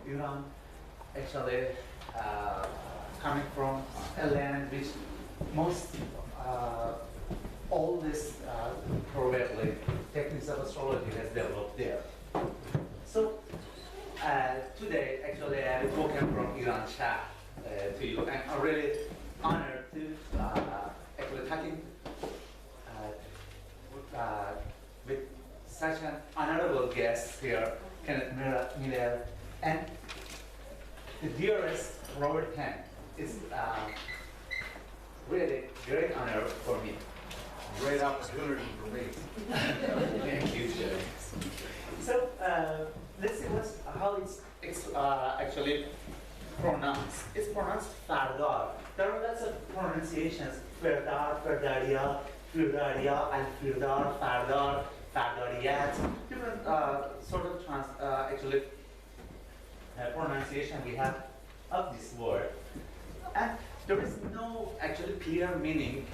Iran, actually coming from a land which most all this probably techniques of astrology has developed there. So today, actually, I've spoken from Iran Shah to you, and I'm really honored to actually talking with such an honorable guest here, Kenneth Miller, and the dearest Robert Kent. It's really great honor for me. Great opportunity for me. Thank you, sir. So let's see how it's actually pronounced. It's pronounced Firdar. There are lots of pronunciations: Firdar, Firdaria, Firdaria, and Firdar, Fardar, Fardariyat. Different sort of pronunciation we have of this word, and there is no actually clear meaning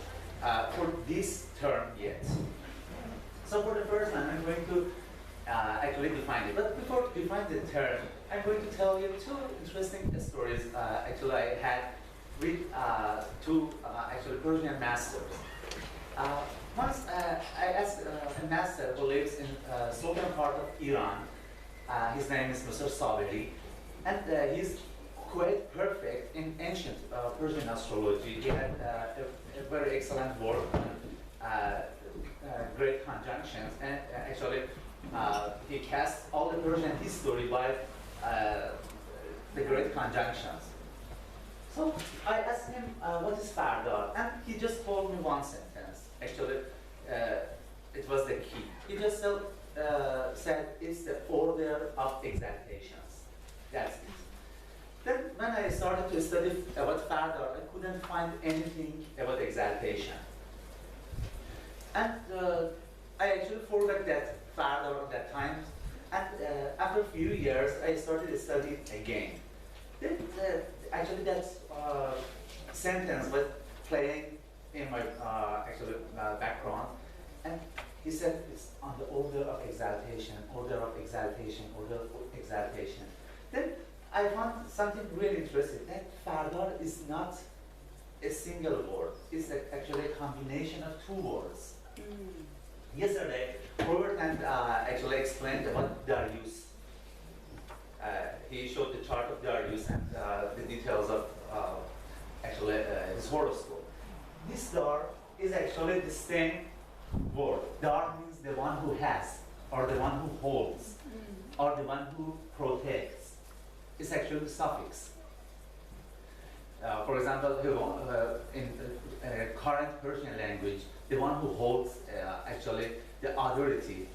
for this term yet. So for the first time, I'm going to actually define it. But before to define the term, I'm going to tell you two interesting stories actually I had with two actually Persian masters. Once I asked a master who lives in southern part of Iran. His name is Mr. Saberi, and he's quite perfect in ancient Persian astrology. He had a very excellent work on great conjunctions, and actually he cast all the Persian history by the great conjunctions. So I asked him what is Firdar, and he just told me one sentence. Actually, it was the key. He just said it's the order of exaltations. That's it. Then when I started to study about Firdar, I couldn't find anything about exaltation. And I actually forgot that Firdar at that time. And after a few years, I started to study again. Then actually that sentence was playing in my background. And he said it's on the order of exaltation, order of exaltation, order of exaltation. Then I found something really interesting, that Firdar is not a single word. It's actually a combination of two words. Yesterday, Robert actually explained about Darius. He showed the chart of Darius and the details of his horoscope. This Dar is actually the same word. Dar means the one who has, or the one who holds, or the one who protects. It's actually the suffix. For example, in current Persian language, the one who holds actually the authority.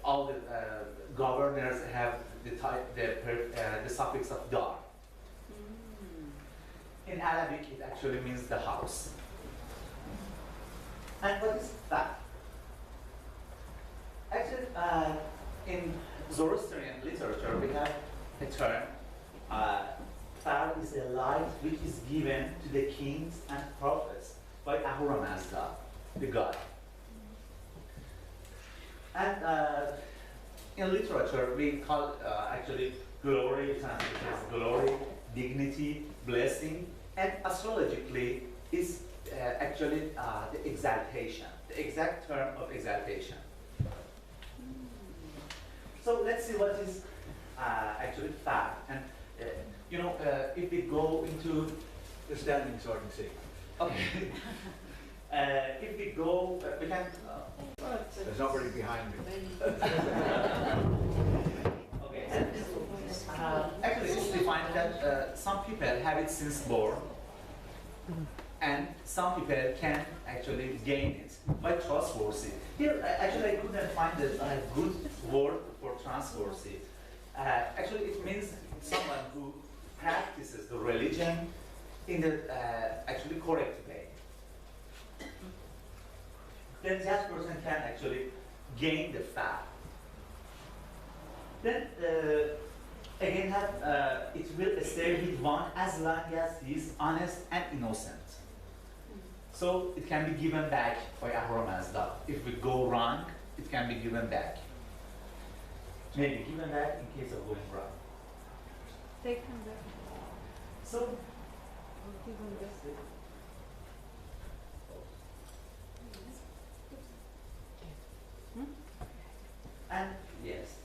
All the governors have the suffix of dar. In Arabic, it actually means the house. And what is that? Actually, in Zoroastrian literature, we have a term. Fard is a light which is given to the kings and prophets by Ahura Mazda, the god. And in literature, we call actually glory, glory, dignity, blessing, and astrologically is actually the exaltation, the exact term of exaltation. So let's see what is actually Fard. And if we go into You're standing so I can see. okay. If we go, we can. There's nobody behind me. Okay. And actually, it's defined that some people have it since birth, and some people can actually gain it by trustworthy. Here, actually, I couldn't find a good word for trustworthy. Actually, it means someone who practices the religion in the actually correct way. Then that person can actually gain the fact. Then again, it will stay with one as long as he is honest and innocent. So it can be given back by Ahura Mazda. If we go wrong, it can be given back. Maybe given back in case of going wrong. They come back. So, We'll give them this. and yes,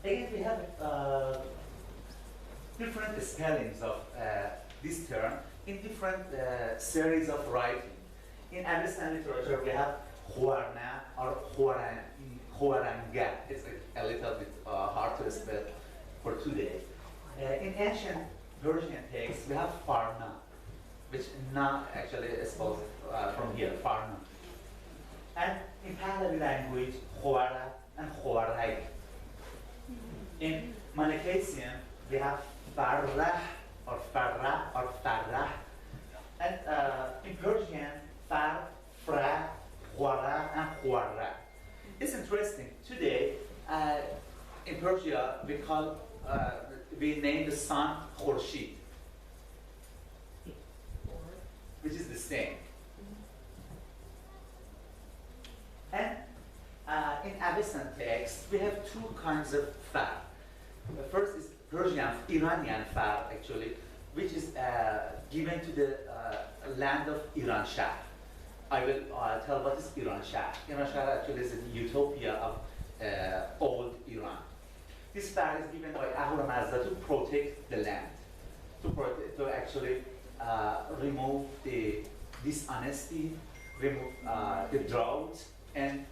again we have different spellings of this term in different series of writing. In Abyssin literature, we have Huarna or Huaranga. It's a little bit hard to spell for today. In ancient Persian texts, we have Farna, which na actually is spelled from here, Farna. And in Pahlavi language, Huara and Huarag. In Manichaean, we have Farrah or Farrah. And in Persian, Far, Fra, Huara, and Huara. It's interesting. Today, in Persia, we name the sun Khurshid, which is the same. And in Abyssin text, we have two kinds of far. The first is Persian, Iranian far, actually, which is given to the land of Iran Shah. I will tell what is Iran Shah. Iran Shah actually is a utopia of old Iran. This far is given by Ahura Mazda to protect the land, to actually remove the dishonesty, remove the drought, and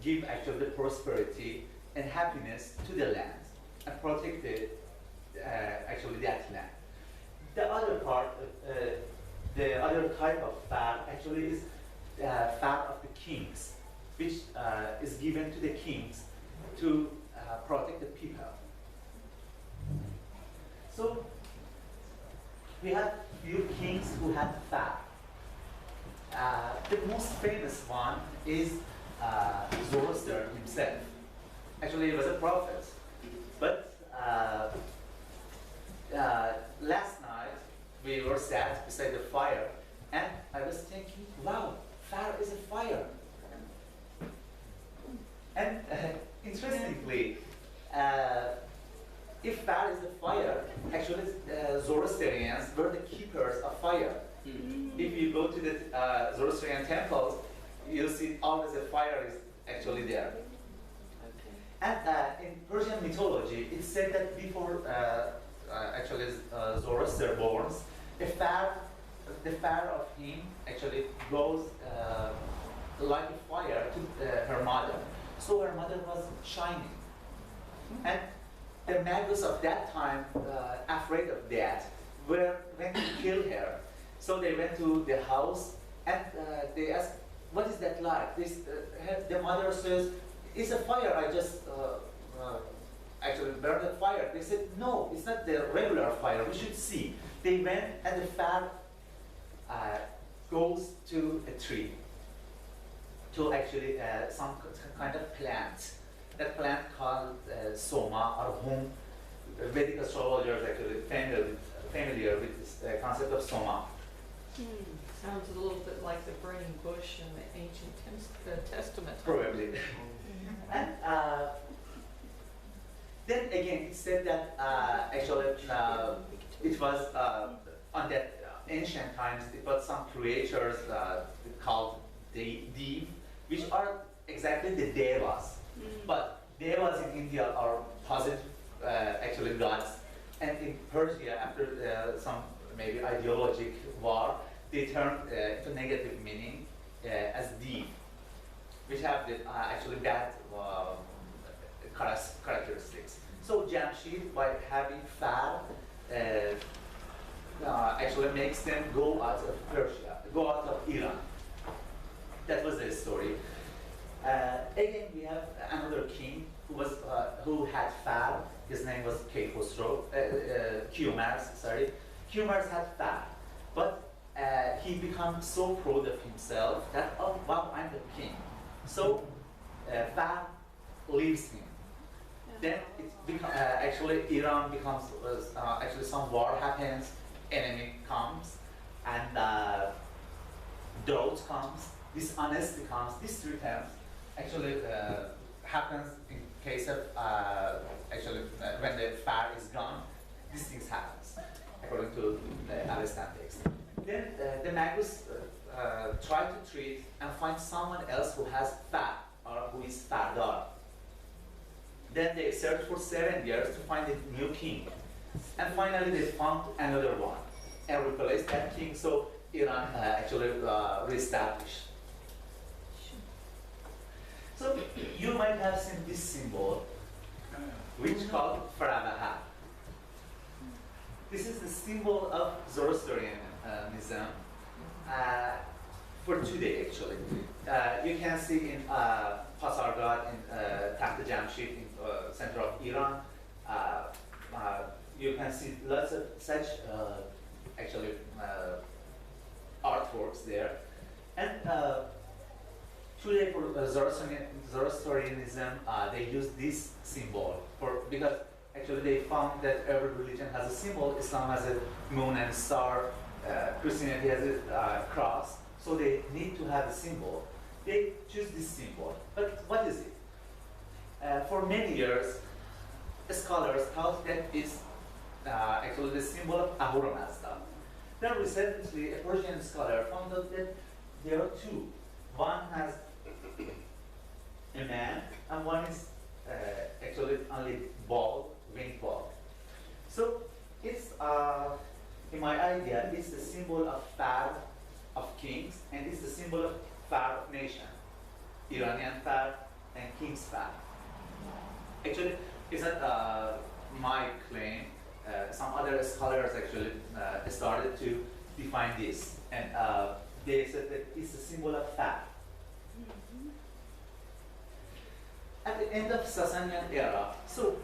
give actually the prosperity and happiness to the land and protect actually that land. The other part, the other type of far actually is far of the kings, which is given to the kings to protect the people. So we have few kings who had far. The most famous one is Zoroaster himself. Actually, he was a prophet. But last night, we were sat beside the fire, and I was thinking, wow, fire is a fire. And interestingly, if fire is a fire, actually Zoroastrians were the keepers of fire. If you go to the Zoroastrian temples, you'll see always a fire is actually there. And in Persian mythology, it's said that before actually Zoroaster born, the fire of him actually goes like a fire to her mother. So her mother was shining. And the magus of that time, afraid of that, went to kill her. So they went to the house and they asked, what is that like? The mother says, it's a fire, I just actually burned the fire. They said, no, it's not the regular fire, we should see. They went and the fire goes to a tree, to actually some kind of plant. That plant called soma, or whom Vedic astrologers actually familiar with this concept of soma. Sounds a little bit like the burning bush in the ancient Testament. Probably. And then again, it said that actually it was on that ancient times, it was some creatures called Dev, which are exactly the devas. But devas in India are positive actually gods, and in Persia, after some maybe ideologic war, they turned into negative meaning as Dev, which have the, actually bad characteristics. So Jamshid, by having far, actually makes them go out of Persia, go out of Iran. That was the story. Again, we have another king who had far. His name was Qumars, sorry. Qumars had far, but he becomes so proud of himself that, oh wow, I'm the king. So far leaves him. Then actually Iran becomes, actually some war happens, enemy comes, and drought comes, dishonesty comes. These three terms actually happens in case of actually when the fire is gone, according to the Avestan text. Then the Magus try to treat and find someone else who has Far, or who is Firdar. Then they searched for 7 years to find a new king. And finally they found another one and replaced that king, so Iran actually reestablished. So you might have seen this symbol, which called Faravaha. This is the symbol of Zoroastrianism for today, actually. You can see in Pasargad, in Takht Jamshid, in center of Iran. You can see lots of such actually artworks there. And today for Zoroastrianism, they use this symbol because actually they found that every religion has a symbol. Islam has a moon and star. Christianity has a cross. So they need to have a symbol. They choose this symbol. But what is it? For many years, scholars thought that it's actually the symbol of Ahura Mazda. Then recently, a Persian scholar found out that there are two. One has a man, and one is actually only bald, winged bald. So it's, in my idea, it's the symbol of Far of kings, and it's the symbol of Far of nation. Iranian Far and King's Far. Actually, it's not my claim. Some other scholars actually started to define this, and they said that it's a symbol of Far. At the end of Sasanian era, so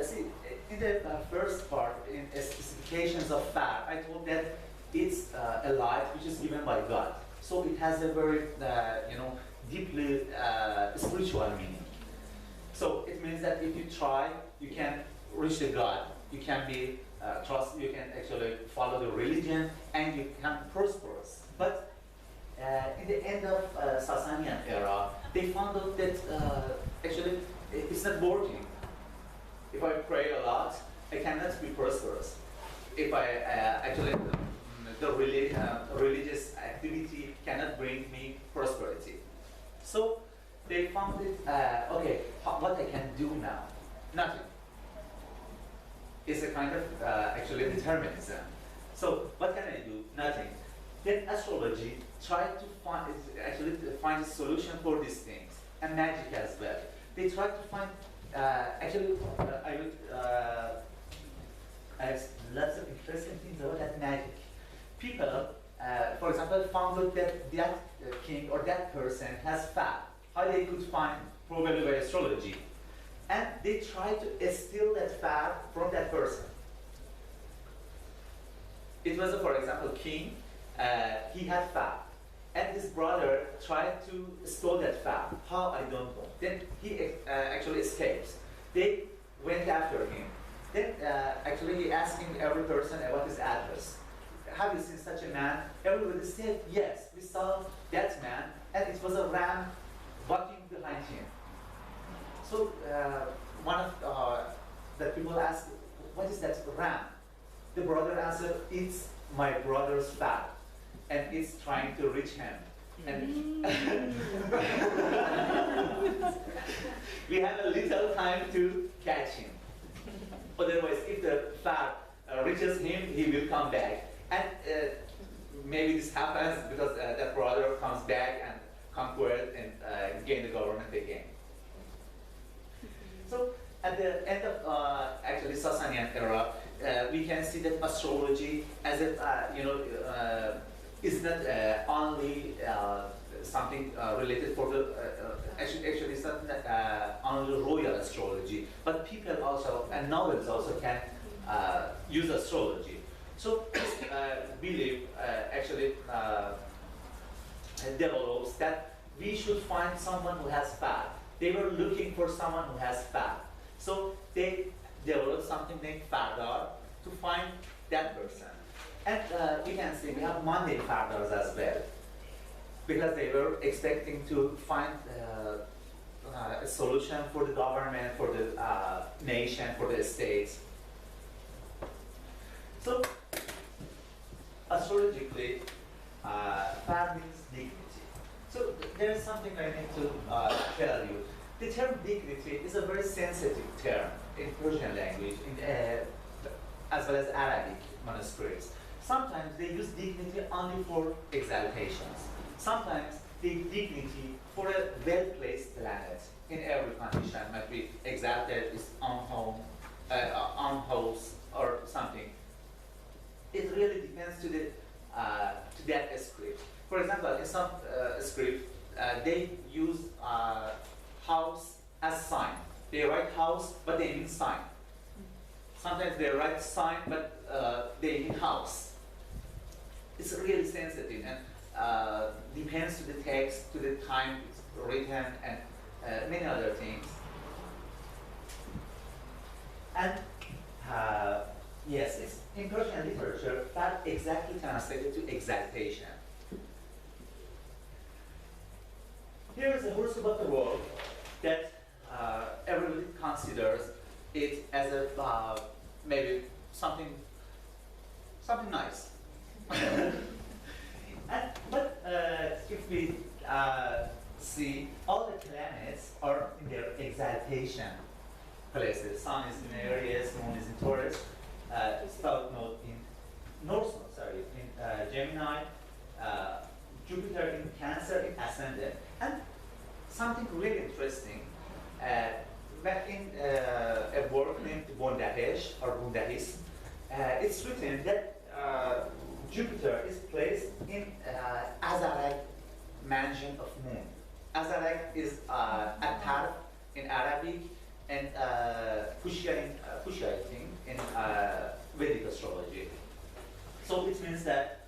see, in the first part, in specifications of Far, I told that it's a light which is given by God. So it has a very, deeply spiritual meaning. So it means that if you try, you can reach the God. You can be you can actually follow the religion, and you can prosperous. But in the end of Sasanian era, they found out that actually it's not working. If I pray a lot, I cannot be prosperous. If I actually the religious activity cannot bring me prosperity. So they found it, okay, what I can do now? Nothing. It's a kind of actually determinism. So what can I do? Nothing. Then astrology tried to find a solution for these things, and magic as well. They tried to find, I have lots of interesting things about that magic. People, for example, found out that that king or that person has Far. How they could find, probably by astrology. And they tried to steal that Far from that person. It was, for example, king. He had Far, and his brother tried to steal that Far. How, I don't know. Then he actually escapes. They went after him. Then actually he asking every person about his address. Have you seen such a man? Everybody said, yes, we saw that man, and it was a ram walking behind him. So one of the people asked, what is that ram? The brother answered, it's my brother's Far, and it's trying to reach him. And we have a little time to catch him. Otherwise, if the Far reaches him, he will come back. And maybe this happens because that brother comes back and conquered and gain the government again. So at the end of actually Sasanian era, we can see that astrology as a is not only something related for the actually it's not only royal astrology, but people also and nobles also can use astrology. So this belief actually develops that we should find someone who has Far. They were looking for someone who has Far. So they developed something named Firdar to find that person. And we can see we have mundane Firdars as well, because they were expecting to find a solution for the government, for the nation, for the states. So simply Fard means dignity. So there is something I need to tell you. The term dignity is a very sensitive term in Persian language, as well as Arabic manuscripts. Sometimes they use dignity only for exaltations. Sometimes the dignity for a well-placed planet in every condition might be exalted, is on home, on house, or something. It really depends to that script. For example, in some script, they use house as sign. They write house, but they mean sign. Sometimes they write sign, but they mean house. It's really sensitive and depends to the text, to the time it's written, and many other things. And yes, it's in Persian literature that exactly translated to exaltation. Here is a horoscope of the world that everybody considers it as a maybe something nice. But if we see all the planets are in their exaltation places. Sun is in Aries, Moon is in Taurus, South Node in North Node, sorry, in Gemini, Jupiter in Cancer in Ascendant, and something really interesting. Back in a work named Bondahesh or Bundahis, it's written that Jupiter is placed in Azarag mansion of Moon. Azarag is Atar in Arabic and Pushayting in Vedic astrology. So it means that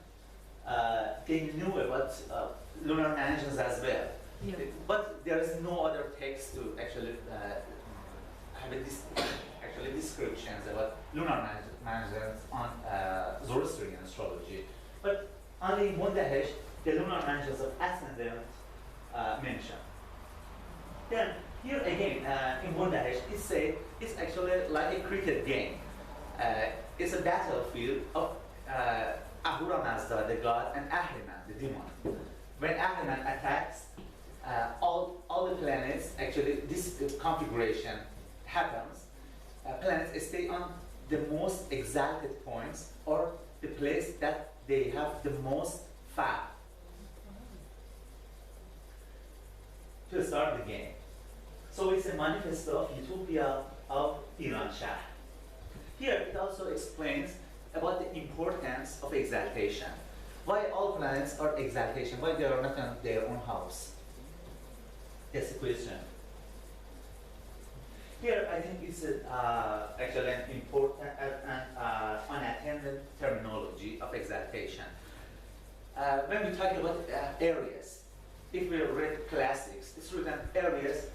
they knew about lunar mansions as well. Yeah. But there is no other text to actually have descriptions about lunar mansions on Zoroastrian astrology. But only in Mondahesh, the lunar mansions of ascendant mentioned. Then here again in Mondahesh, it's actually like a cricket game. It's a battlefield of Ahura Mazda, the god, and Ahriman, the demon. When Ahriman attacks, all the planets, actually this configuration happens, planets stay on the most exalted points or the place that they have the most fab to start the game. So it's a manifesto of utopia of Iran Shah. Here it also explains about the importance of exaltation. Why all planets are exaltation? Why they are not in their own house? That's the question. Here, I think it's actually an important and unattended terminology of exaltation. When we talk about Aries, if we read classics, it's written Aries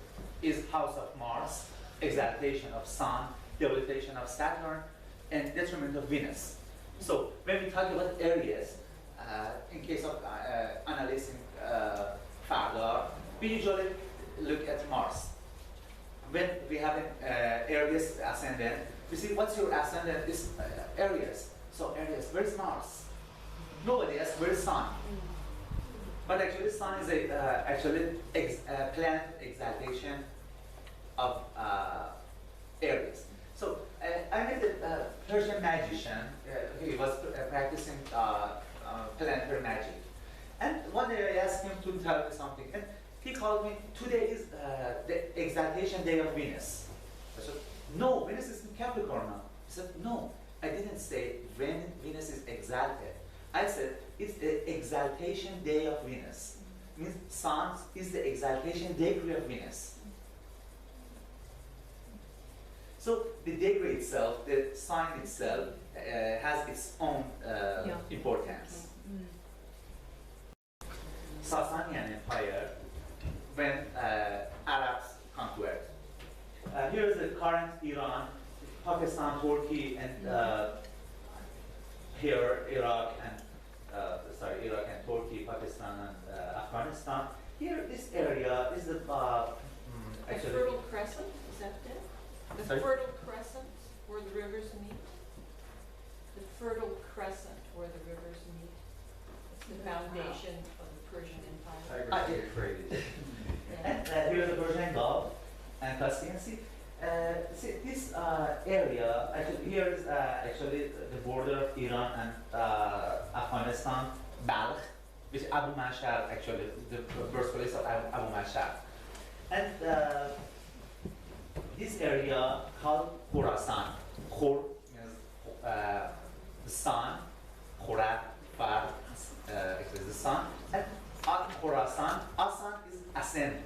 is house of Mars, exaltation of Sun, debilitation of Saturn, and detriment of Venus. So when we talk about Aries, in case of analyzing Firdar, we usually look at Mars. When we have an Aries ascendant, we see what's your ascendant is Aries. So Aries, where's Mars? Nobody asks where's Sun. But actually, Sun is a planet exaltation of Aries. So I met a Persian magician. He was practicing planetary magic. And one day I asked him to tell me something. And he called me, today is the exaltation day of Venus. I said, no, Venus is in Capricorn now. He said, no, I didn't say when Venus is exalted. I said, it's the exaltation day of Venus. It means Sun is the exaltation degree of Venus. So the degree itself, the sign itself, has its own importance. Sasanian Empire, when Arabs conquered. Here is the current Iran, Pakistan, Turkey, and here Iraq and Turkey, Pakistan, and Afghanistan. Here, this area is the actually. Fertile Crescent, is that it? The Sorry? Fertile Crescent, where the rivers meet. The Fertile Crescent, where the rivers meet. The foundation of the Persian Empire. Tigers get traded. Yeah. And here's the Persian Gulf and Caspian Sea. See this area, actually, here is actually the border of Iran and Afghanistan, Balkh, which Abu Mashar, actually, the birthplace of Abu Mashar. And this area called Khorasan. Khor means the sun, Khora, Far, actually the sun. And Khorasan, Asan is ascend.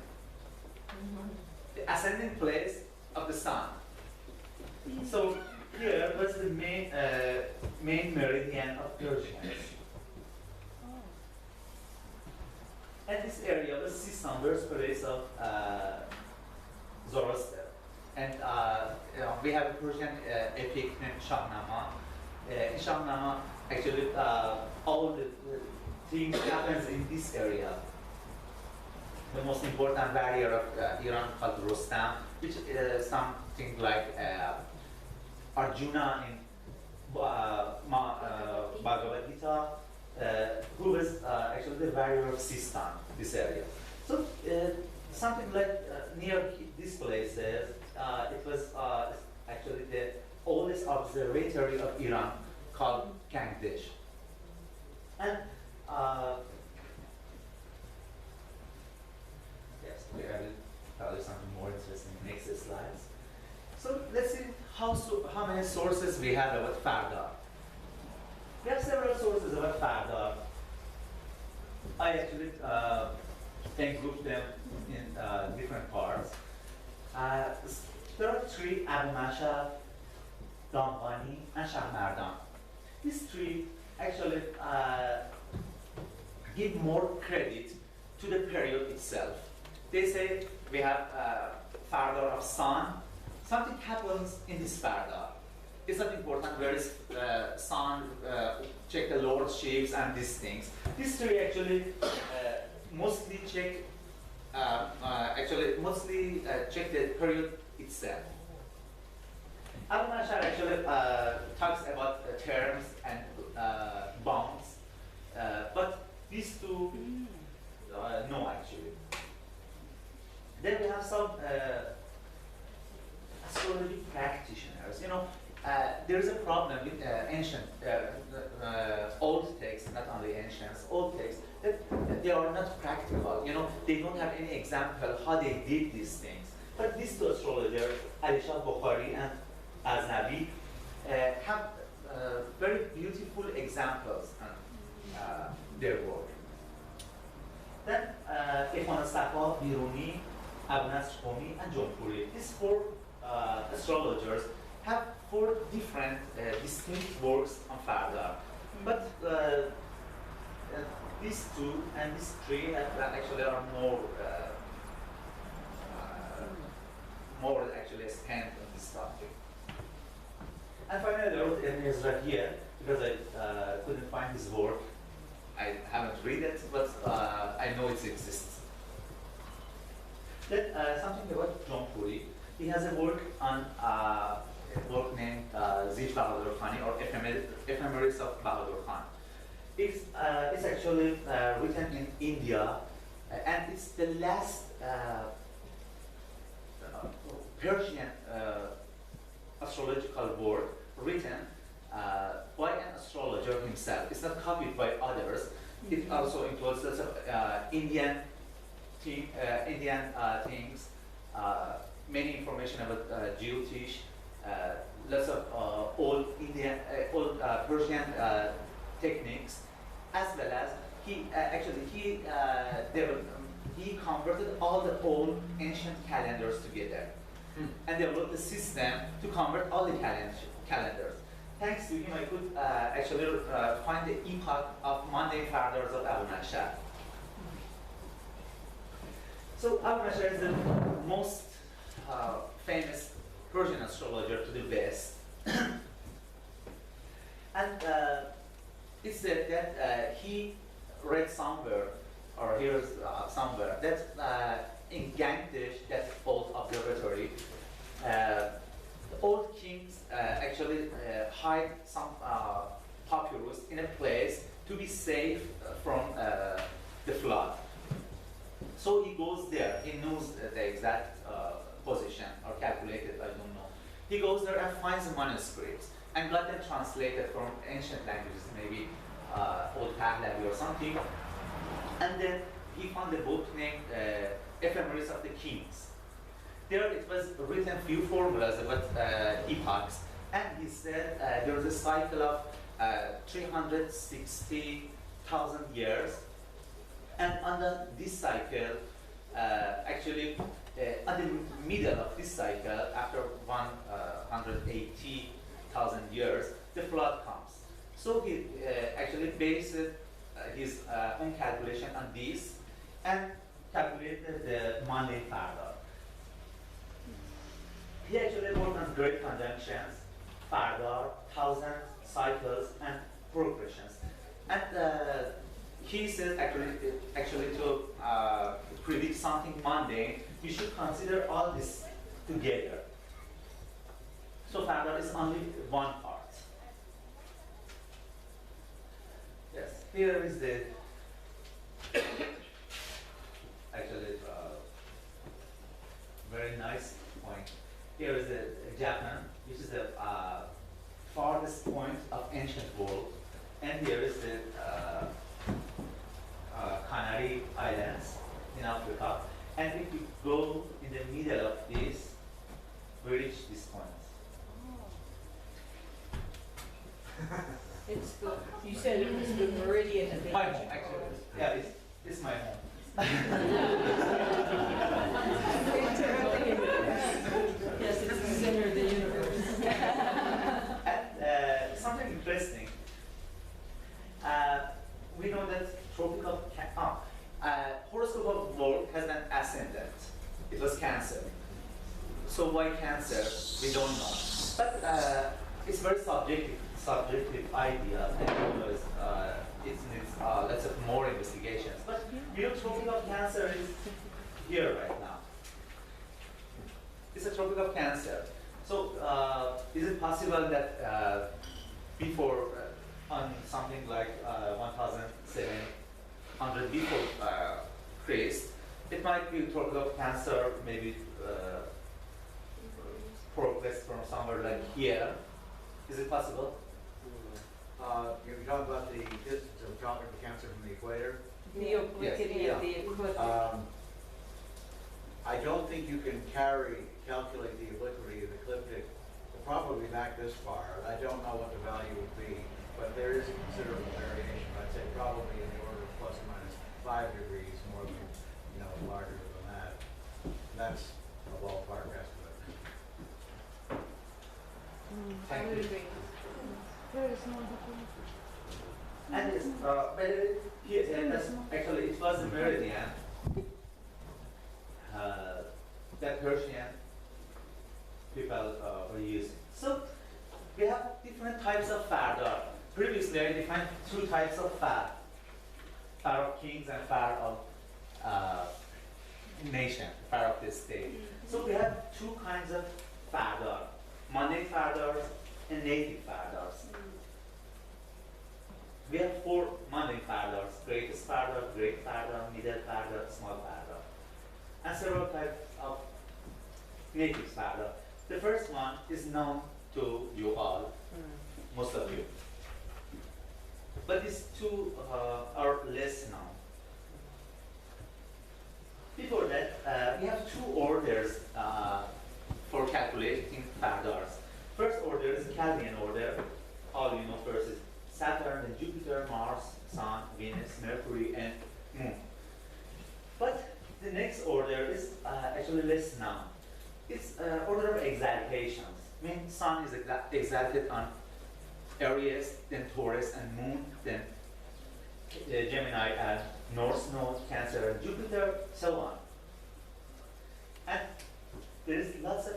The ascending place of the sun. So here was the main meridian of Persians. And this area was system birthplace of Zoroaster. And we have a Persian epic named Shahnama. In Shahnama, actually, all the things happens in this area. The most important warrior of Iran called Rustam, which is something like Arjuna in Bhagavad Gita, who was actually the warrior of Sistan, this area. So something like near these places, it was actually the oldest observatory of Iran called Kangdesh. And yes, I will tell you something more interesting in the next slides. So let's see how many sources we have about Firdar. We have several sources about Firdar. I actually can group them in different parts. There are three: Abu Mashar, Damghani, and Shahmardan. These three actually give more credit to the period itself. They say we have Firdar of sun. Something happens in this Firdar. It's not important where is sun, check the Lord shapes and these things. These three actually mostly check check the period itself. Abu Mashar actually talks about terms and bounds, but these two no actually. Then we have some astrology practitioners. You know, there is a problem with ancient, old texts, not only ancient, old texts, that they are not practical. You know, they don't have any example how they did these things. But these two astrologers, Ali Shah Bukhari and Aznavi, have very beautiful examples in their work. Then Ehsan Safa, Biruni, Abu Nasr Qomi, and Jonpuri. These four astrologers have four different distinct works on Firdar. But these two and these three actually are more actually spent on this topic. And finally, I wrote Ibn Ezra here because I couldn't find his work. I haven't read it, but I know it exists. Then something about John Puri. He has a work on work named Zij Bahadur Khani, or Ephemeris of Bahadur Khan. It's actually written in India, and it's the last Persian astrological work written by an astrologer himself. It's not copied by others. It also includes lots of Indian things, many information about Jyotish, lots of old Persian techniques, as well as he converted all the old ancient calendars together, and developed a system to convert all the calendars. Thanks to him, I could actually find the epoch of mundane Firdars of Abu Mashar. So Abu Mashar is the most famous Persian astrologer to the West. And it's said that he read somewhere, or hears somewhere, that in Gangdesh, that old observatory, the old kings actually hide some papyrus in a place to be safe from the flood. So he goes there. He knows the exact position or calculated, I don't know. He goes there and finds the manuscripts and got them translated from ancient languages, maybe Old Pahlavi or something. And then he found a book named Ephemeris of the Kings. There it was written few formulas about epochs, and he said there was a cycle of 360,000 years, and under this cycle, actually, at the middle of this cycle, after 180,000 years, the flood comes. So he actually based his own calculation on this and calculated the Monday Firdar. He actually worked on great conjunctions, Firdar, thousands, cycles, and progressions. And he says actually to predict something mundane, you should consider all this together. So Firdar is only one part. Yes, here is the actually very nice point. Here is the Japan, which is the farthest point of ancient world, and here is the Canary Islands in Africa. And if you go in the middle of this, we reach this point. It's the, you said it was the meridian of the My ancient home, actually. world. Yeah, it's my home. Yes, it's the center of the universe. And something interesting. We know that tropical horoscope of world has an ascendant. It was Cancer. So why Cancer? We don't know. But it's very subjective idea, and it needs lots of more investigations. But tropical Cancer is here right now. It's a tropical Cancer. So is it possible that before on something like 1,700 before Christ, it might be tropical Cancer, maybe progress from somewhere like here. Is it possible? You're talking about the distance of tropical Cancer from the equator? The obliquity Yes. of the ecliptic. I don't think you can calculate the obliquity of the ecliptic probably back this far. I don't know what the value would be, but there is a considerable variation. I'd say probably in the order of plus or minus 5 degrees, more than, larger than that. That's a ballpark estimate. Thank you. Very small. And it's, actually, it was a meridian that Persian people were using. So we have different types of Firdar. Previously, I defined 2 types of Fard. Fard of kings and Fard of nation, Fard of the state. So we have 2 kinds of Firdar, mundane Firdars and native Firdars. We have 4 mundane Firdars: greatest Firdar, great Firdar, middle Firdar, small Firdar, and several types of native Firdar. The first one is known to you all, most of you. But these 2 are less known. Before that, we have 2 orders for calculating Firdars. First order is Chaldean order. All you know first is Saturn, then Jupiter, Mars, Sun, Venus, Mercury, and Moon. But the next order is actually less known. It's order of exaltations. I mean, Sun is exalted on Aries, then Taurus, and Moon, then Gemini, and North Node, Cancer, and Jupiter, so on. And there is lots of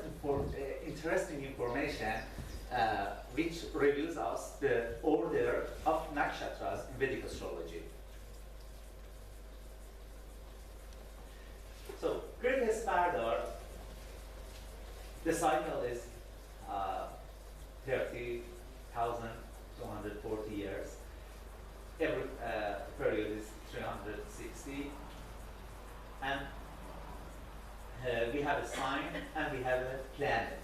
interesting information which reveals us the order of nakshatras in Vedic astrology. So, greatest Firdar, the cycle is 30,240 years. every period is 360, and we have a sign and we have a planet.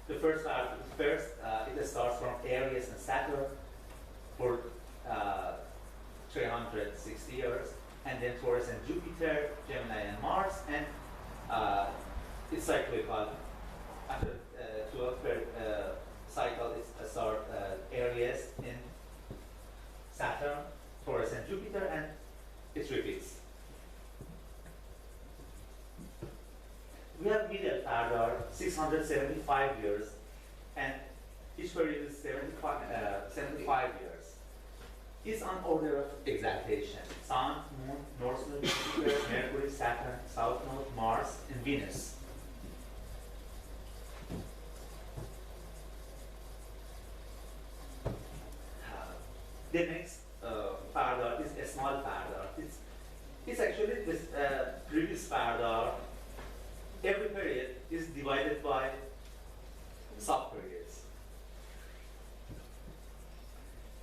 The first it starts from Aries and Saturn for 360 years, and then Taurus and Jupiter, Gemini and Mars, and it's cyclical. After 12 cycle, it starts Aries in Saturn, Taurus and Jupiter, and it repeats. We have middle Firdar, 675 years, and each period is 75 years. It's on order of exaltation: Sun, Moon, North Node, Jupiter, Mercury, Saturn, South Node, Mars, and Venus. The next Firdar is a small Firdar. It's actually this previous Firdar. Every period is divided by sub-periods.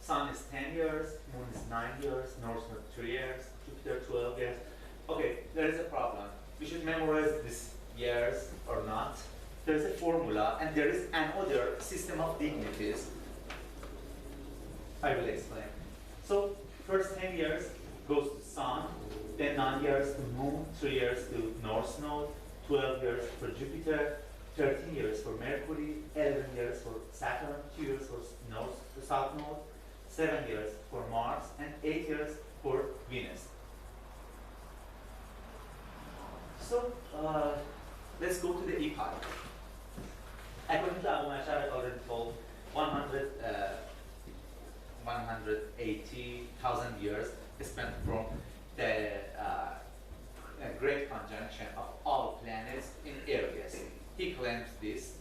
Sun is 10 years, Moon is 9 years, North Node 3 years, Jupiter 12 years. Okay, there is a problem. We should memorize these years or not. There is a formula, and there is another system of dignities. I will explain. So, first 10 years goes to Sun, then 9 years to Moon, 3 years to North Node, 12 years for Jupiter, 13 years for Mercury, 11 years for Saturn, 2 years for South Node, 7 years for Mars, and 8 years for Venus. So, let's go to the epoch. According to Abu Mashar, I already told 180,000 years spent from the great conjunction of all planets in Aries. He claims this.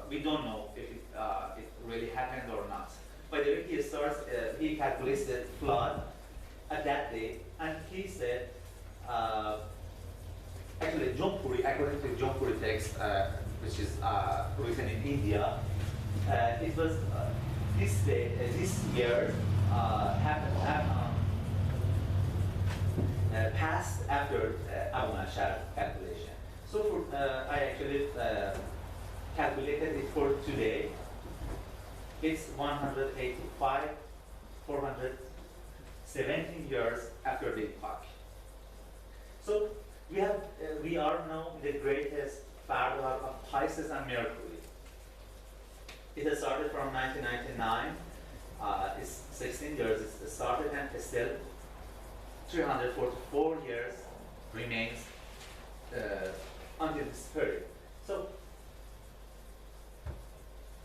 We don't know if it really happened or not. By the way, he calculates the flood at that day, and he said, actually, Jaunpuri, according to Jaunpuri text, which is written in India, it was this day, this year passed after Abu Mashar calculation. So for, I actually calculated it for today. It's 417 years after the epoch. So we are now in the greatest Firdar of Pisces and Mercury. It has started from 1999. It's 16 years it started, and still 344 years remains until this period. So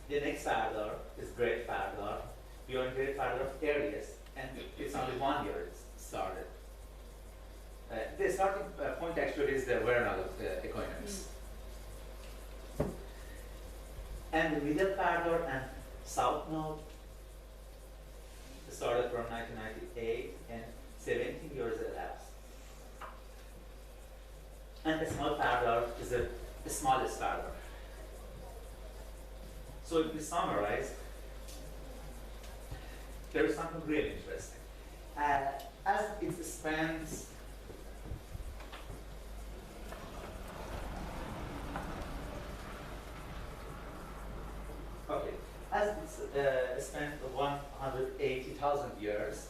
the next Firdar is Great Firdar. We are in Great Firdar of Aries, and it's only 1 year it started. The starting point actually is the vernal equinox. And the middle Firdar and South Node started from 1998, and 17 years elapsed. And the small Firdar is the smallest Firdar. So if we summarize, there is something really interesting. As it spans as it's spent 180,000 years,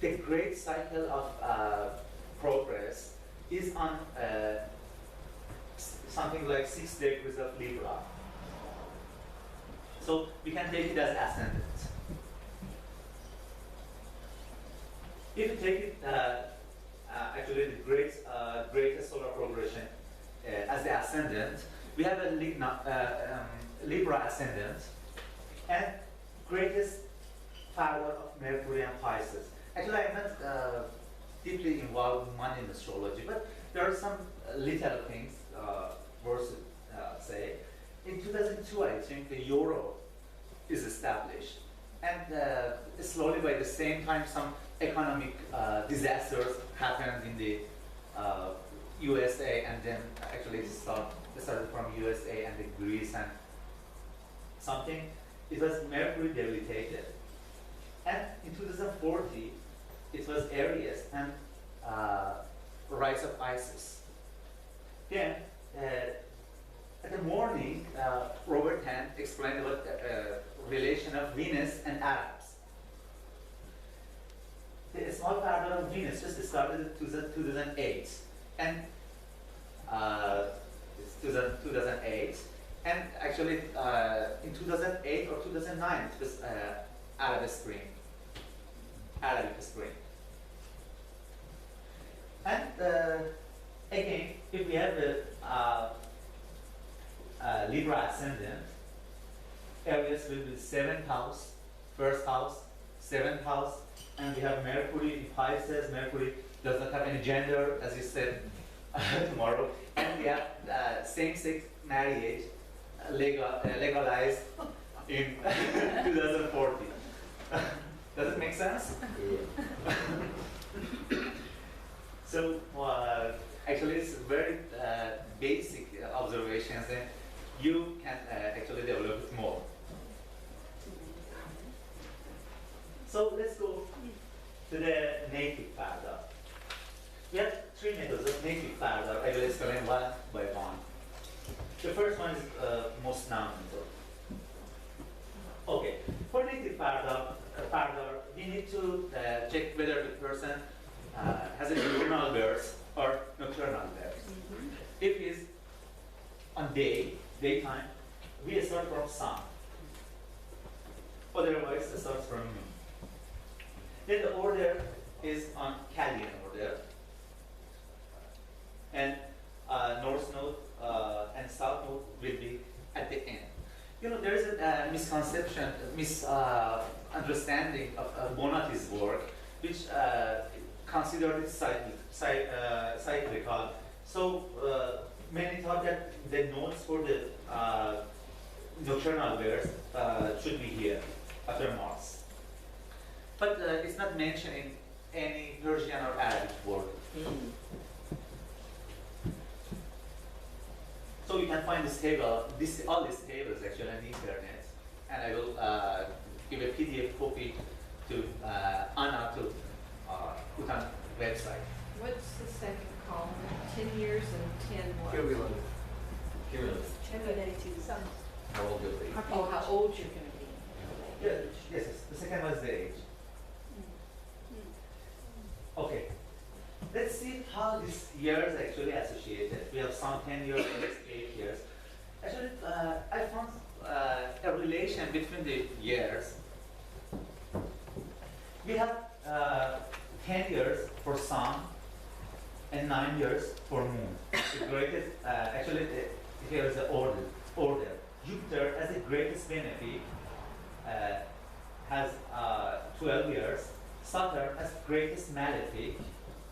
the great cycle of progress is on something like 6 degrees of Libra. So we can take it as ascendant. If you take it, actually the greatest solar progression as the ascendant, we have a Libra ascendant and greatest Firdar of Mercury and Pisces. Actually, I'm not deeply involved in money in astrology, but there are some little things worth to say. In 2002, I think the euro is established, and slowly by the same time, some economic disasters happened in the USA, and then actually it started from USA and the Greece and something. It was Mercury debilitated, And in 2040, it was Aries and rise of Isis. Then, at the morning, Robert Hand explained about the relation of Venus and Arabs. The small part of Venus just started in 2008, and it's 2008, and actually in 2008 or 2009 it was Arabic Spring. And again, if we have the Libra ascendant, Aries will be 7th house, 1st house, 7th house, and we have Mercury in Pisces. Mercury does not have any gender, as you said tomorrow, and we have same-sex marriage legalized in 2040. Does it make sense? So actually, it's very basic observations, and you can actually develop it more. So let's go to the native Firdar. We have 3 methods of native Firdar. I will explain one by one. The first one is most known method. Okay, for native Firdar, we need to check whether the person has a diurnal birth or nocturnal birth. If it's on daytime, we start from sun. Otherwise, it starts from moon. Then the order is on Chaldean order, and north node and south node will be at the end. You know, there is a misconception, misunderstanding of Bonati's work, which considered it cyclical. So many thought that the nodes for the nocturnal birth should be here after Mars. But it's not mentioned in any Persian or Arabic work. So you can find this table, all these tables actually on the internet, and I will give a PDF copy to Anna to put on the website. What's the second column? 10 years and 10 what? Cumulative. 10 sons. How old you'll be. Oh, how old you're going to be. Yeah, yes, the second was the age. Okay, let's see how these years actually associated. We have some 10 years, 8 years. Actually, I found a relation between the years. We have 10 years for sun and 9 years for moon. The greatest, actually, here is the order. Jupiter has the greatest benefit, has 12 years. Saturn has greatest malefic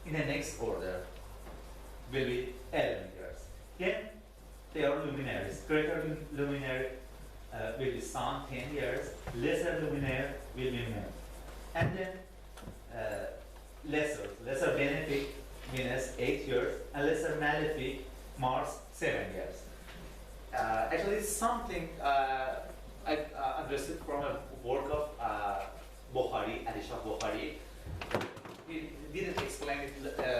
in the next order will be 11 years. Then they are luminaries. Greater luminary will be sun, 10 years. Lesser luminary will be moon. And then lesser benefic Venus, 8 years, and lesser malefic Mars, 7 years. Actually, it's something I understood from a work of Bukhari, Adishah Bukhari. He didn't explain it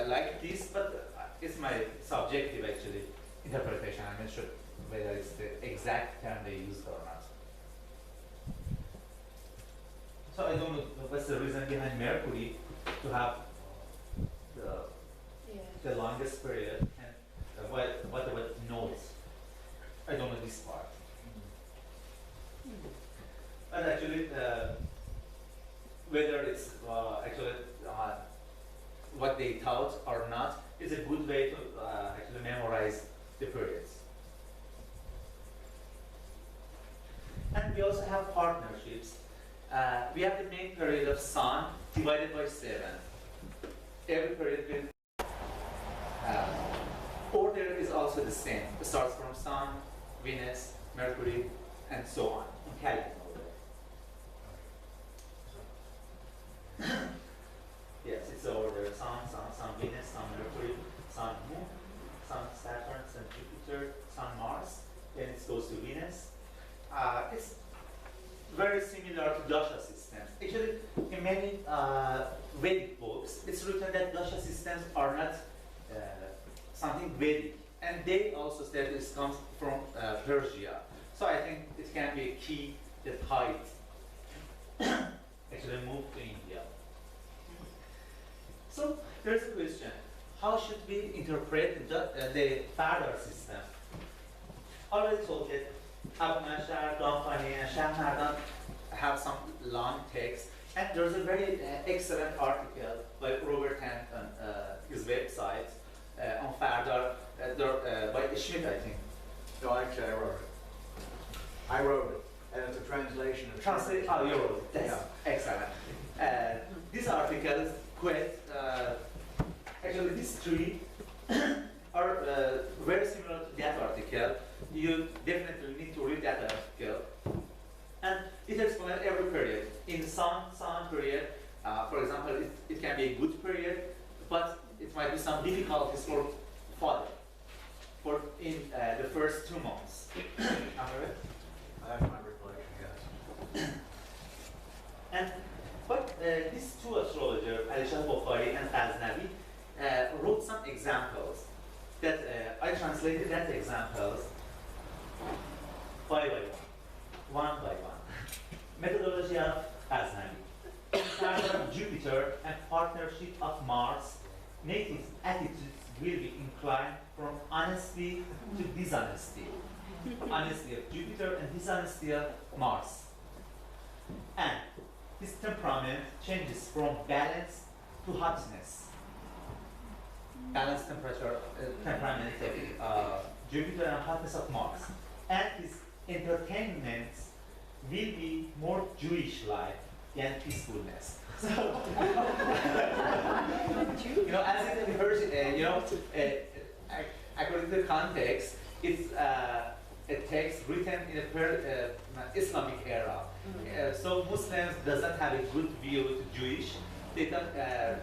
like this, but it's my subjective actually interpretation. I'm not sure whether it's the exact term they used or not. So I don't know what's the reason behind Mercury to have the longest period, and what about nodes? I don't know this part. But actually, whether it's actually what they taught or not is a good way to actually memorize the periods. And we also have partnerships. We have the main period of Sun divided by 7. Every period will order is also the same. It starts from Sun, Venus, Mercury, and so on in Chaldean order. Yes, it's the order: Sun, Venus, Sun, Mercury, Sun, Moon, Sun, Saturn, Sun, Jupiter, Sun, Mars. Then it goes to Venus. It's very similar to dasha systems. Actually, systems are not something Vedic, and they also said this comes from Persia. So I think it can be a key that height actually moved to India. So there's a question: how should we interpret the Firdar system? Already told that Abu Mashar, Damkhani, and Shahmardan have some long text, and there's a very excellent article by Robert Hand on his website on Firdar by Schmidt, I think. No, actually, I wrote it. I wrote it, and it's a translation of. Translate? Oh, you wrote it. That's Yeah. excellent. This article is quite, actually these three are very similar to that article. You definitely need to read that article. And it explains every period. In sun period, for example, it can be a good period, but it might be some difficulties for father for in the first 2 months. Am I right? That's my recollection, yes. And but these two astrologers, Alisha Bukhari and Khazeni, wrote some examples that I translated that examples by one by one. Methodology of Khazeni. Partner of Jupiter and partnership of Mars, native attitudes will be inclined from honesty to dishonesty. Honesty of Jupiter and dishonesty of Mars. And his temperament changes from balance to hotness. Balance temperature, temperament of Jupiter and hotness of Mars. And his entertainments will be more Jewish-like than peacefulness. So, as in the Persian, according to the context, it's a text written in a Islamic era. So Muslims doesn't have a good view to Jewish. They thought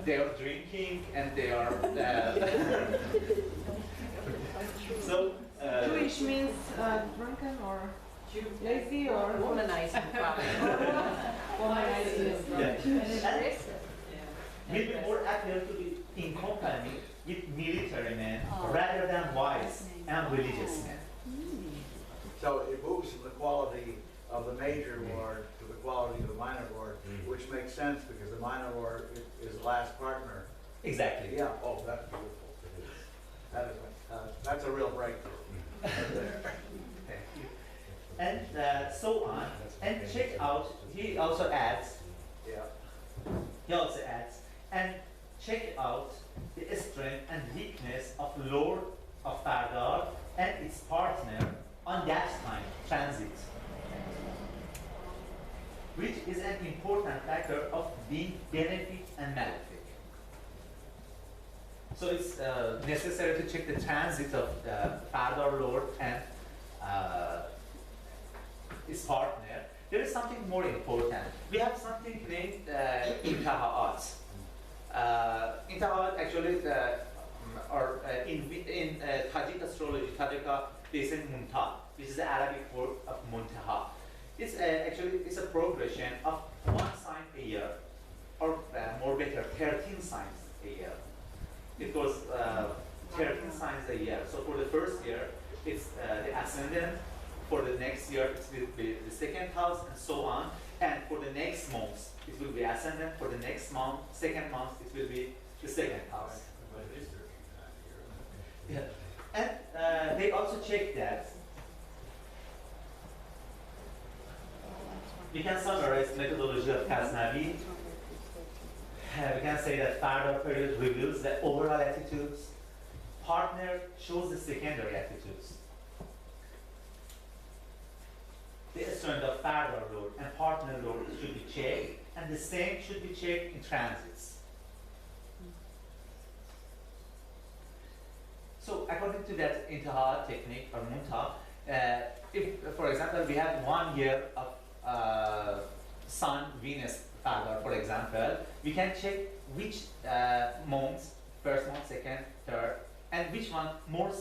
they are drinking and they are. So Jewish means drunken or lazy or Womanizing, probably. womanizing. will be more appeal to be in company with military men rather than wise and religious men. So it moves from the quality of the major lord to the quality of the minor lord, which makes sense because the minor lord is the last partner. Exactly. Yeah, oh, that's beautiful. That is, that's a real breakthrough. Right there. Thank you. And so on. And check out, he also adds, Yeah. and check out the strength and weakness of Lord of Firdar and its partner on that time, transit, which is an important factor of being benefic and malefic. So it's necessary to check the transit of the Firdar Lord and his partner. There is something more important. We have something named Intahaat. Intahaat actually are in Tajik astrology, Tajika, they say Munta, which is the Arabic word of Muntaha. It's actually it's a progression of 1 sign a year, or more better, 13 signs a year. It goes 13 signs a year. So for the first year, it's the ascendant. For the next year, it will be the second house, and so on. And for the next month, it will be ascendant. For the next month, second month, it will be the second house. But it is 13 times a year. Yeah. And they also check that. We can summarize the methodology of Khazeni. We can say that Firdar period reveals the overall attitudes. Partner shows the secondary attitudes. The strength of Firdar Lord and partner Lord should be checked, and the same should be checked in transits. So according to that Intaha technique or Munta, if, for example, we have 1 year of Sun, Venus, Firdar, for example, we can check which month, first month, second, third, and which one more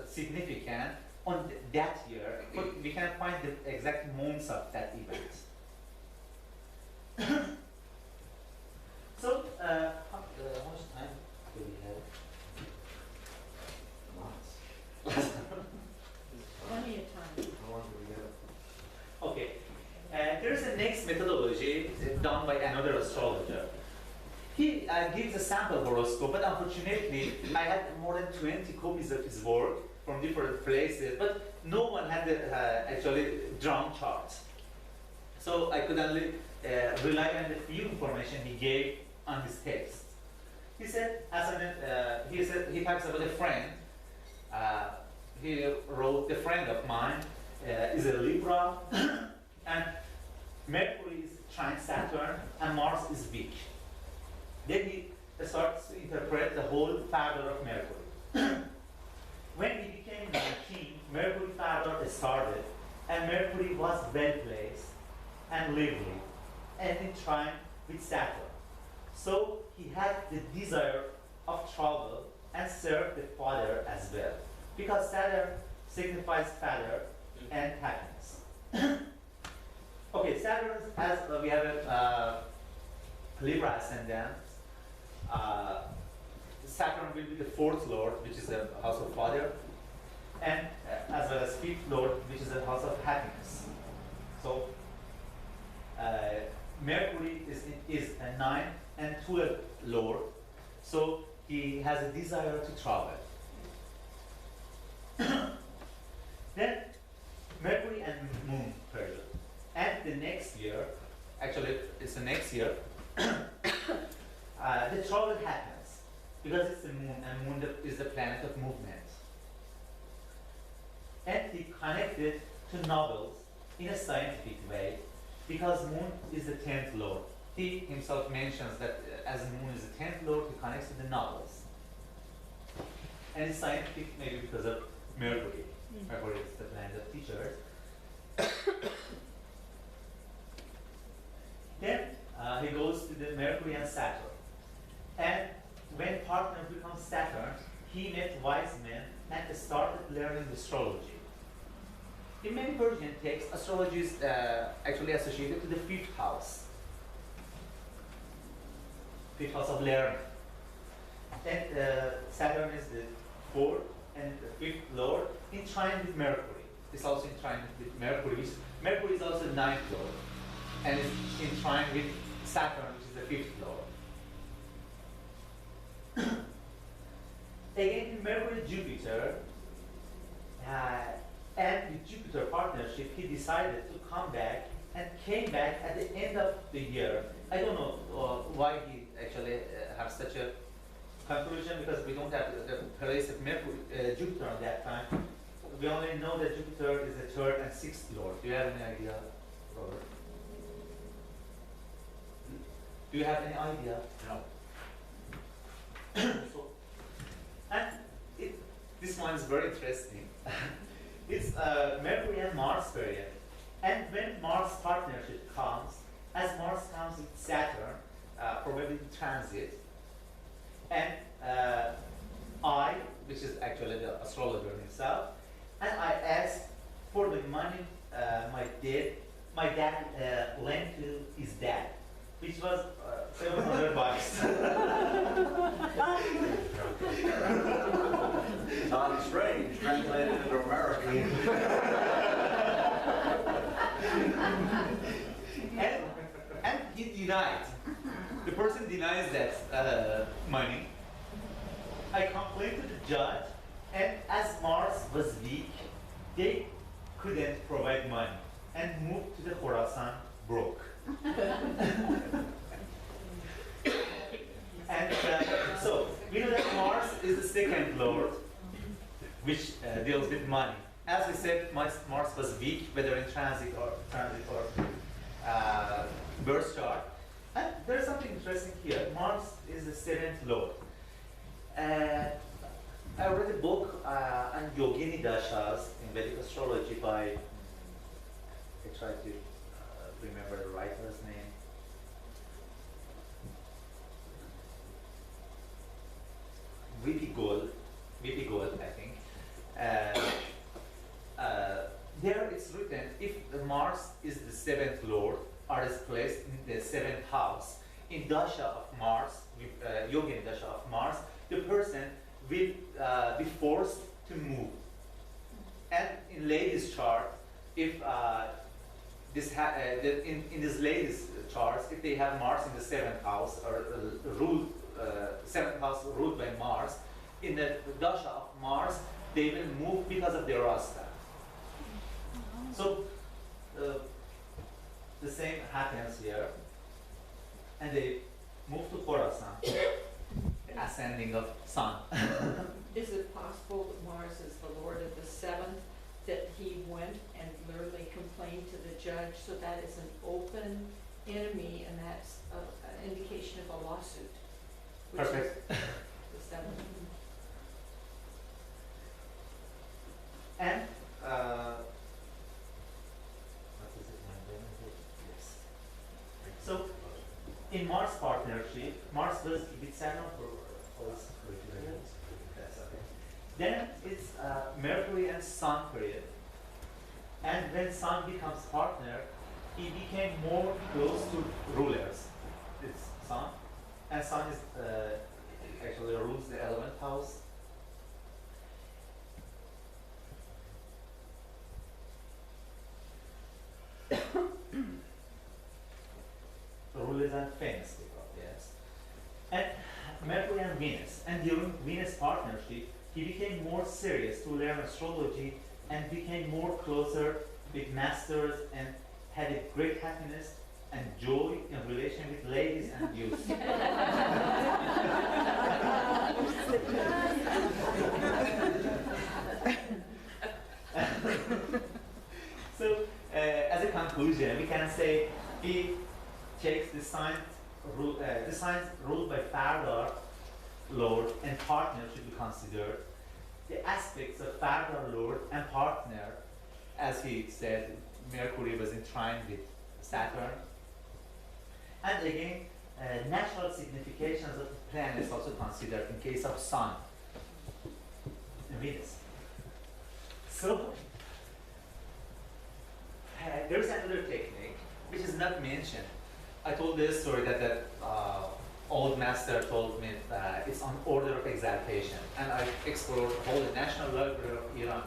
significant on that year. But we can find the exact months of that event. So, how much time do we have? done by another astrologer. He gives a sample horoscope, but unfortunately, I had more than 20 copies of his work from different places, but no one had the actually drawn charts. So I could only rely on the few information he gave on his text. He said, he talks about a friend. He wrote, a friend of mine is a Libra, and Mercury is trine Saturn, and Mars is weak. Then he starts to interpret the whole Firdar of Mercury. When he became 19, Mercury Firdar started, and Mercury was well placed and lively, and in trine with Saturn. So he had the desire of travel and serve the father as well, because Saturn signifies father and happiness. Okay, Saturn, as we have a Libra ascendant, Saturn will be the fourth lord, which is the house of father, and as well as fifth lord, which is the house of happiness. So Mercury is a 9 and 12 lord, so he has a desire to travel. Then Mercury and Moon period, and the next year, actually it's the next year, the travel happens because it's the Moon, and Moon is the planet of movement. And he connected to novels in a scientific way because Moon is the 10th lord. He himself mentions that as Moon is the 10th lord, he connects to the novels. And it's scientific maybe because of Mercury. Mercury is the planet of teachers. Then he goes to the Mercury and Saturn. And when partner becomes Saturn, he met wise men and started learning astrology. In many Persian texts, astrology is actually associated to the fifth house. Fifth house of learning. And Saturn is the fourth and the fifth lord in trine with Mercury. It's also in trine with Mercury. Mercury is also the ninth lord. And it's in trine with Saturn, which is the fifth lord. Again, in Mercury Jupiter, and with Jupiter partnership, he decided to come back and came back at the end of the year. I don't know why he actually has such a conclusion, because we don't have the place of Mercury, Jupiter at that time. We only know that Jupiter is the third and sixth lord. Do you have any idea, Robert? Do you have any idea? No. So, and this one is very interesting. It's Mercury and Mars period. And when Mars partnership comes, as Mars comes with Saturn, probably transit, and I, which is actually the astrologer himself, and I asked for the money my dad lent to his dad, which was $700. Sounds strange, translated into American. and he denied. The person denies that money. I complained to the judge, and as Mars was weak, they couldn't provide money and moved to the Khorasan broke. And so we know that Mars is the second lord, which deals with money. As we said, Mars was weak, whether in transit or birth chart. And there's something interesting here. Mars is the seventh lord. I read a book on Yogini Dashas in Vedic astrology by, I try to remember the writer's name. VP Gold, I think. There it's written, if the Mars is the seventh lord or is placed in the seventh house, in Dasha of Mars, Yogini Dasha of Mars, the person will be forced to move. And in ladies' chart, if in this latest charts, if they have Mars in the seventh house or ruled seventh house ruled by Mars, in the dasha of Mars, they will move because of their rasta. So the same happens here, and they move to Khorasan, the ascending of Sun. Is it possible that Mars is the lord of the seventh, that he went and literally complained to the judge, so that is an open enemy, and that's an indication of a lawsuit? Which is Perfect. the seventh. And what is it? Yes. So in Mars partnership, Mars was with Saturn for that's okay. Then it's Mercury and Sun period. And when Sun becomes partner, he became more close to rulers. It's Sun, and Sun is actually rules the 11th house. Rulers and famous people, yes. And Mercury and Venus. And during Venus partnership, he became more serious to learn astrology and became more closer with masters and had a great happiness and joy in relation with ladies and youth. So, as a conclusion, we can say he takes the signs ruled by Firdar, Lord, and partner should be considered. The aspects of Firdar, Lord, and partner, as he said, Mercury was in trine with Saturn. And again, natural significations of the planets also considered in case of Sun and Venus. So, there is another technique which is not mentioned. I told this story that that old master told me that it's on order of exaltation, and I explored the whole National Library of Iran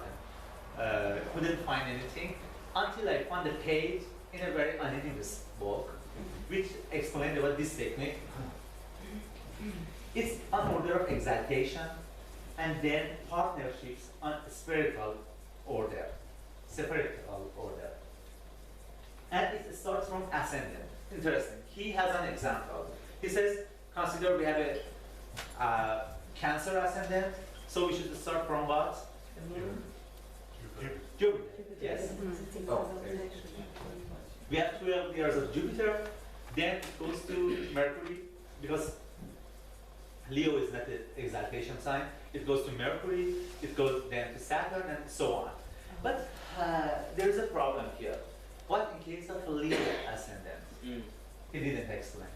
and couldn't find anything until I found a page in a very anonymous book which explained about this technique. It's on order of exaltation, and then partnerships on spiritual order, spiritual order. And it starts from ascendant. Interesting. He has an example. He says, consider we have a Cancer ascendant, so we should start from what? Jupiter. Yes. Oh, okay. We have 12 years of Jupiter, then it goes to Mercury, because Leo is not the exaltation sign. It goes to Mercury, it goes then to Saturn, and so on. But there is a problem here. What in case of Leo ascendant? He didn't explain.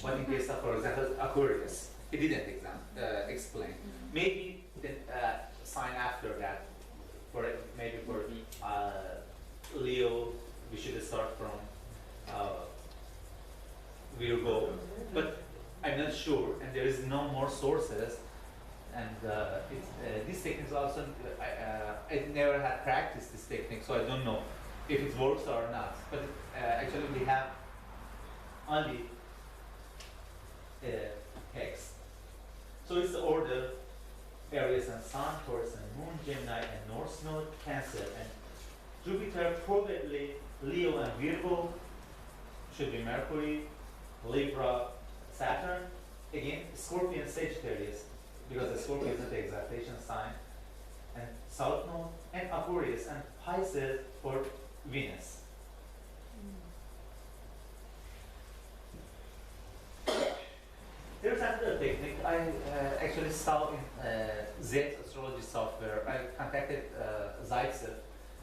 What in case of, for example, Aquarius? He didn't explain. Maybe the sign after that, maybe for Leo, we should start from Virgo. But I'm not sure, and there is no more sources. And this technique is also, I never had practiced this technique, so I don't know if it works or not. But actually we have only hex. So it's the order Aries and Sun, Taurus and Moon, Gemini and North Node, Cancer and Jupiter, probably Leo and Virgo, should be Mercury, Libra, Saturn, again Scorpion, Sagittarius, because the Scorpion is not the exaltation sign, and South Node, and Aquarius and Pisces for Venus. There's another technique I actually saw in Z astrology software. I contacted Zaitsev,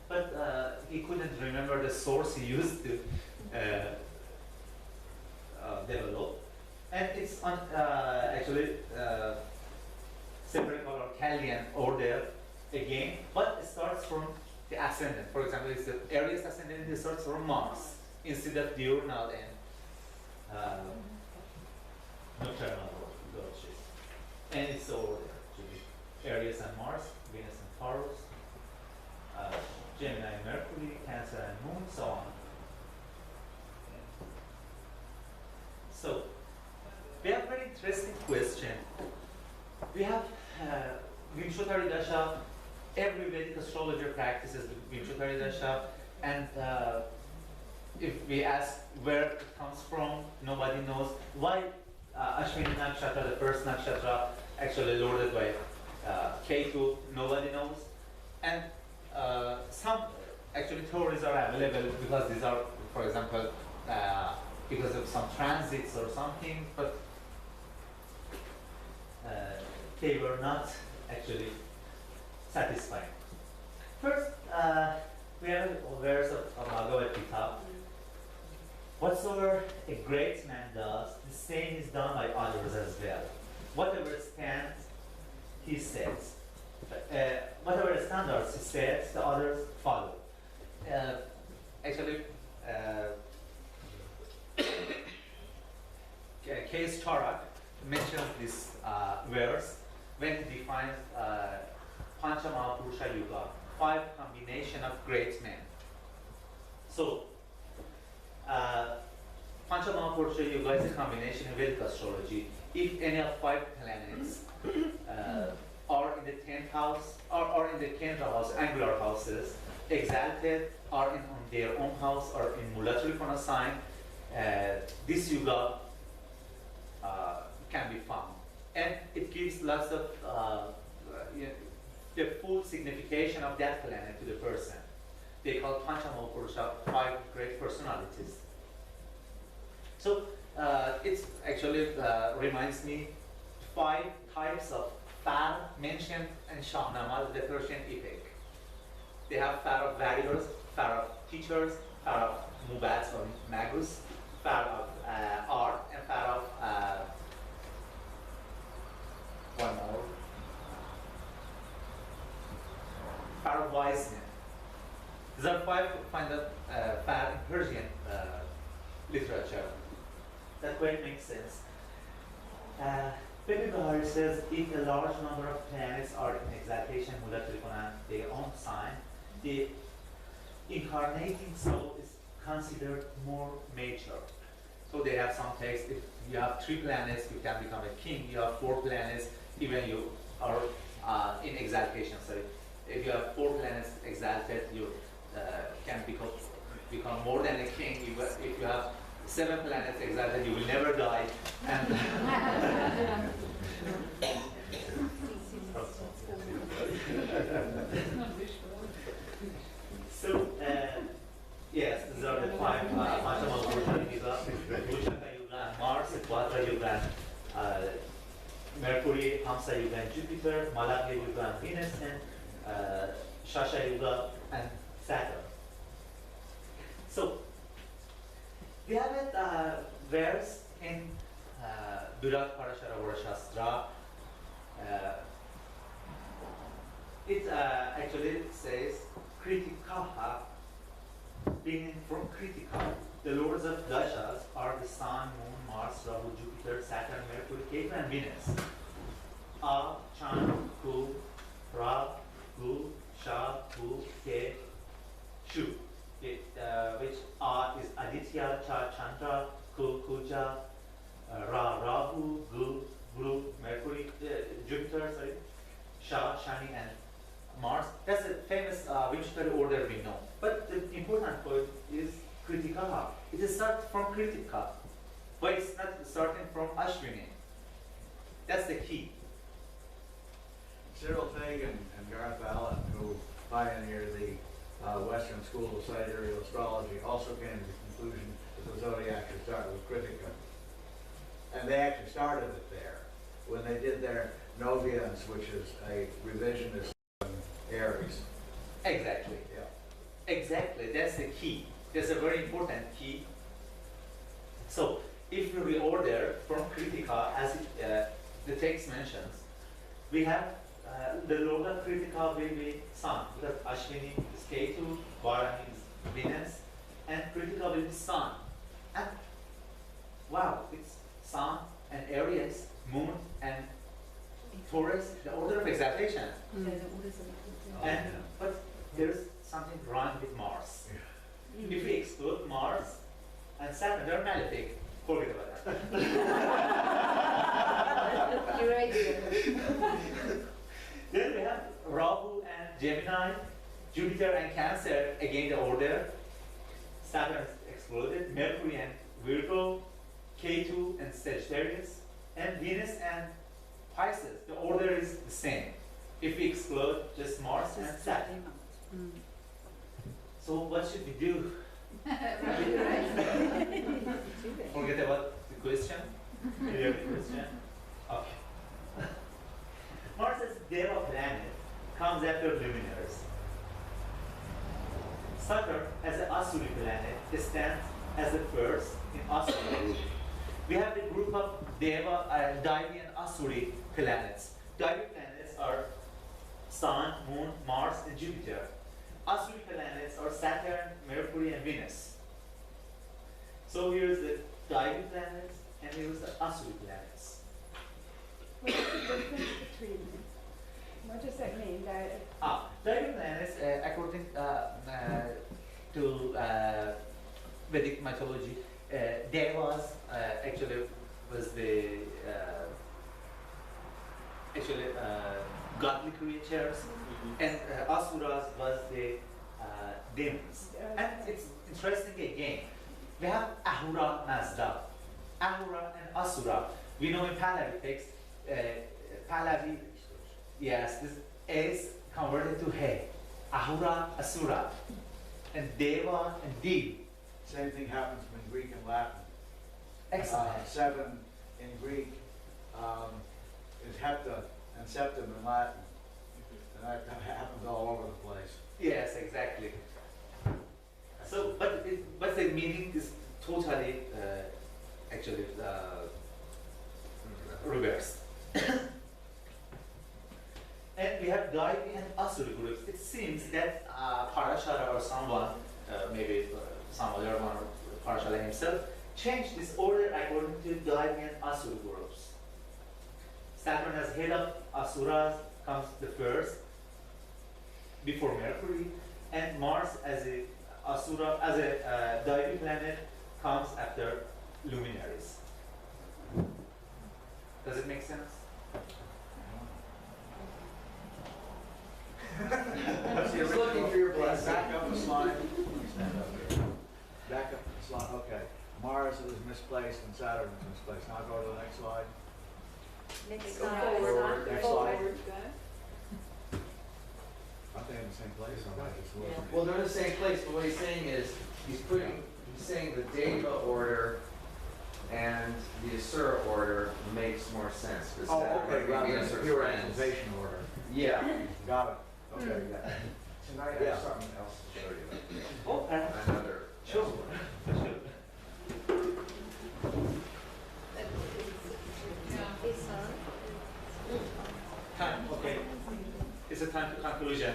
but he couldn't remember the source he used to develop. And it's on actually separate or Chaldean order again, but it starts from the ascendant. For example, it's the Aries ascendant, it starts from Mars instead of diurnal and nocturnal lordship. And it's the order to be Aries and Mars, Venus and Taurus, Gemini and Mercury, Cancer and Moon, so on. So, we have a very interesting question. We have Vimshottari Dasha. Every Vedic astrologer practices Vimshottari Dasha, and if we ask where it comes from, nobody knows. Why Ashwini Nakshatra, the first Nakshatra, actually lorded by Ketu, nobody knows. And some actually theories are available because these are, for example, because of some transits or something, but they were not actually satisfying. First, we have a verse of Bhagavad Gita. Whatsoever a great man does, the same is done by others as well. Whatever stands, he sets. Whatever standards he sets, the others follow. Actually, Case Tarak mentions this verse when he defines Panchamaha Yuga, 5 combination of great men. So, Panchamaha Yuga is a combination in Vedic astrology. If any of 5 planets are in the 10th house, or in the Kendra house, angular houses, exalted, or on their own house, or in Mula Trikona sign, this Yuga can be found. And it gives lots of the full signification of that planet to the person. They call Panchamaha 5 great personalities. So it actually reminds me 5 types of Far mentioned in Shahnamah, the Persian epic. They have Far of warriors, Far of teachers, Far of Mubats or Magus, Far of art, and Far of one more. Far of wise men. These are 5 find that Far in Persian literature. That way it makes sense. Baby Bahari says if a large number of planets are in exaltation, Mula Trikona, their own sign, the incarnating soul is considered more major. So they have some text, if you have 3 planets, you can become a king. You have 4 planets, even you are in exaltation. So if you have 4 planets exalted, you can become more than a king. If you have 7 planets exalted, you will never die. And so, yes, these are the 5 Panchamaha Yuga, Vushaka Yuga and Mars, Vatra Yuga and Mercury, Hamsa Yuga and Jupiter, Malakya Yuga and Venus, and Shasha Yuga and Saturn. So, we have a verse in Virat Parasharavara Shastra. It actually says Kritikaha, meaning from Kritika. The lords of Dashas are the Sun, Moon, Mars, Rahu, Jupiter, Saturn, Mercury, Ketu, and Venus. A, Chan, Ku, Ra, Gu, Sha, Ku, Ke, Shu. Which A is Aditya, Cha, Chandra, Ku, Kuja, Ra, Rahu, Gu, Guru, Mercury, Jupiter, sorry, Sha, Shani, and Mars. That's a famous Vimshottari order we know. But the important point is Kritika. It is started from Kritika, but it's not starting from Ashwini. That's the key. Cyril Fagan and Garth Allen, who pioneered the Western school of sidereal astrology, also came to the conclusion that the zodiac should start with Kritika. And they actually started it there when they did their Novians, which is a revisionist Aries. Exactly. Yeah. Exactly. That's the key. That's a very important key. So, if we reorder from Kritika, as the text mentions, we have the Lord of Kritika will be Sun, because Ashwini is Ketu, Varani is Venus, and Kritika will be Sun. And wow, it's Sun and Aries, Moon and Taurus, the order of exaltation. And but there's something wrong with Mars. If we exclude Mars and Saturn, they're malefic. Forget about that. You're right. Then we have Rahu and Gemini, Jupiter and Cancer, again the order. Saturn exploded, Mercury and Virgo, K2 and Sagittarius, and Venus and Pisces. The order is the same. If we exclude just Mars and Saturn. So what should we do? Forget about the question. Clear the question. Okay. Mars as Deva planet comes after luminaries. Saturn as an Asuri planet stands as the first in astrology. We have the group of Deva, Daivi and Asuri planets. Daivi planets are Sun, Moon, Mars, and Jupiter. Asuri planets are Saturn, Mercury, and Venus. So here's the Daivi planets, and here's the Asuri planets. What's the difference between them? What does that mean? Daivi planets, according to Vedic mythology, Devas actually was the godly creatures, and Asuras was the demons. And it's interesting again. We have Ahura Mazda, Ahura and Asura. We know in Pahlavi text, Pahlavi, yes, this is converted to He. Ahura, Asura, and Deva and Dev. Same thing happens in Greek and Latin. Excellent. 7 in Greek is hepta and septum in Latin. And that happens all over the place. Yes, exactly. So, but the meaning is totally actually reversed. And we have Daivi and Asuri groups. It seems that Parashara or someone, maybe some other one, or Parashara himself, changed this order according to Daivi and Asuri groups. Saturn as head of Asuras comes the first, before Mercury, and Mars as a Asura, as a Daivi planet, comes after luminaries. Does it make sense? He's looking for your blessing. Back up the slide. Stand up here. Back up the slide. Okay. Mars is misplaced and Saturn is misplaced. Now go to the next slide. Next Go slide. forward. Next slide. Forward. Aren't they in the same place? I'm not just looking. Well, they're in the same place, but what he's saying is, he's saying the Deva order and the Asura order makes more sense. 'Cause Oh, that okay. would Rather be than Asura pure friends. activation order. Yeah. Got it. Okay. Tonight I Yeah. have something else to show you. Oh, Another. sure. Ehsan. Time, okay. It's a time to conclusion.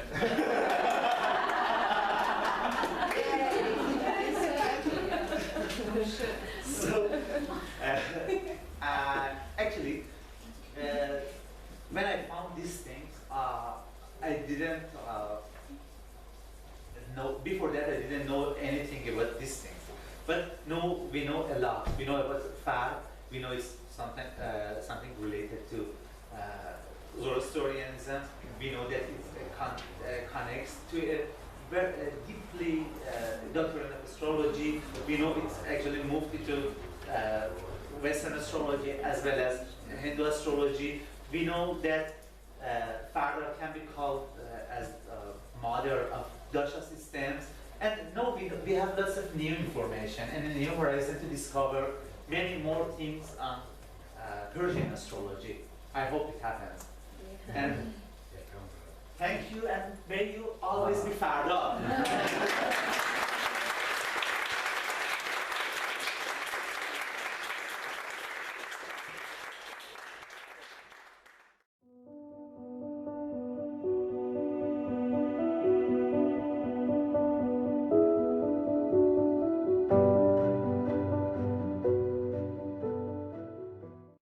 So, actually, when I found these things, I didn't know, before that I didn't know anything about these things. But no, we know a lot. We know about fire, we know it's something related to Zoroastrianism. We know that it connects to a very deeply doctrine of astrology. We know it's actually moved into Western astrology as well as Hindu astrology. We know that Firdar can be called as mother of dasha systems. And no, we have lots of new information and a new horizon to discover many more things on Persian astrology. I hope it happens. And thank you, and may you always be Firdar.